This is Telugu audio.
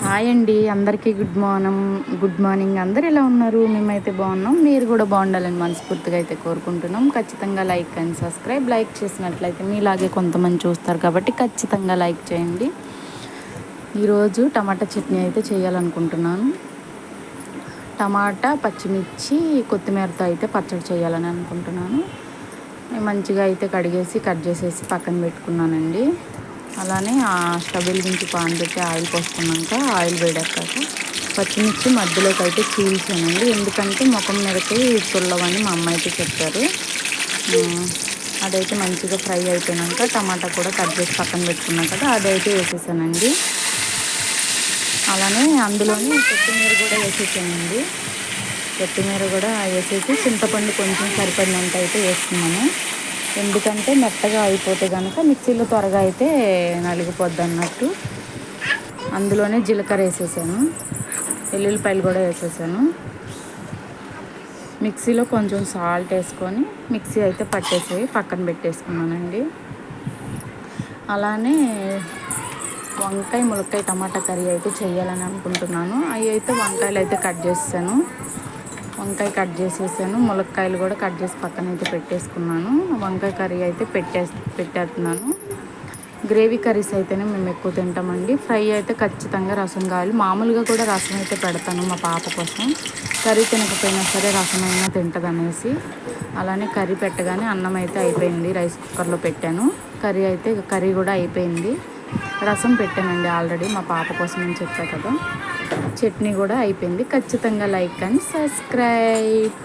హాయ్ అండి, అందరికీ గుడ్ మార్నింగ్. అందరు ఎలా ఉన్నారు? మేమైతే బాగున్నాం. మీరు కూడా బాగుండాలని మనస్ఫూర్తిగా అయితే కోరుకుంటున్నాం. ఖచ్చితంగా లైక్ అండ్ సబ్స్క్రైబ్. లైక్ చేసినట్లయితే మీలాగే కొంతమంది చూస్తారు కాబట్టి ఖచ్చితంగా లైక్ చేయండి. ఈరోజు టమాటా చట్నీ అయితే చేయాలనుకుంటున్నాను. టమాటా, పచ్చిమిర్చి, కొత్తిమీరతో అయితే పచ్చడి చేయాలని అనుకుంటున్నాను. మంచిగా అయితే కడిగేసి కట్ చేసేసి పక్కన పెట్టుకున్నానండి. అలానే ఆ స్టవ్ వెలిగించి పాన్ పెట్టి ఆయిల్ పోసుకున్నాక ఆయిల్ వేడెక్కాక పచ్చిమిర్చి మధ్యలోకి అయితే చీల్చానండి. ఎందుకంటే ముఖం మీదకి తుల్లవని మా అమ్మ అయితే చెప్పారు. అదైతే మంచిగా ఫ్రై అయిపోయాక టమాటా కూడా కట్ చేసి పక్కన పెట్టుకున్నాం కదా, అదైతే వేసేసానండి. అలానే అందులోనే కొత్తిమీర కూడా వేసేసానండి. కొత్తిమీర కూడా వేసేసి చింతపండు కొంచెం సరిపడినంత అయితే వేసుకున్నాను. ఎందుకంటే మెత్తగా అయిపోతే కనుక మిక్సీలో త్వరగా అయితే నలిగిపోద్ది అన్నట్టు. అందులోనే జీలకర్ర వేసేసాను, వెల్లుల్లిపాయలు కూడా వేసేసాను. మిక్సీలో కొంచెం సాల్ట్ వేసుకొని మిక్సీ అయితే పట్టేసి పక్కన పెట్టేసుకున్నానండి. అలానే వంకాయ, ములక్కాయ, టమాటా కర్రీ అయితే చేయాలని అనుకుంటున్నాను. అవి అయితే వంకాయలు అయితే కట్ చేసాను, వంకాయ కట్ చేసేసాను, ములక్కాయలు కూడా కట్ చేసి పక్కన అయితే పెట్టేసుకున్నాను. వంకాయ కర్రీ అయితే పెట్టేస్తున్నాను. గ్రేవీ కర్రీస్ అయితేనే మేము ఎక్కువ తింటామండి. ఫ్రై అయితే ఖచ్చితంగా రసం కావాలి. మామూలుగా కూడా రసం అయితే పెడతాను మా పాప కోసం. కర్రీ తినకపోయినా సరే రసం అయినా తింటుంది అనేసి. అలానే కర్రీ పెట్టగానే అన్నం అయితే అయిపోయింది, రైస్ కుక్కర్లో పెట్టాను. కర్రీ కూడా అయిపోయింది. రసం పెట్టానండి ఆల్రెడీ మా పాప కోసం అని చెప్పా కదా. చట్నీ కూడా అయిపోయింది. ఖచ్చితంగా లైక్ అండ్ సబ్స్క్రైబ్.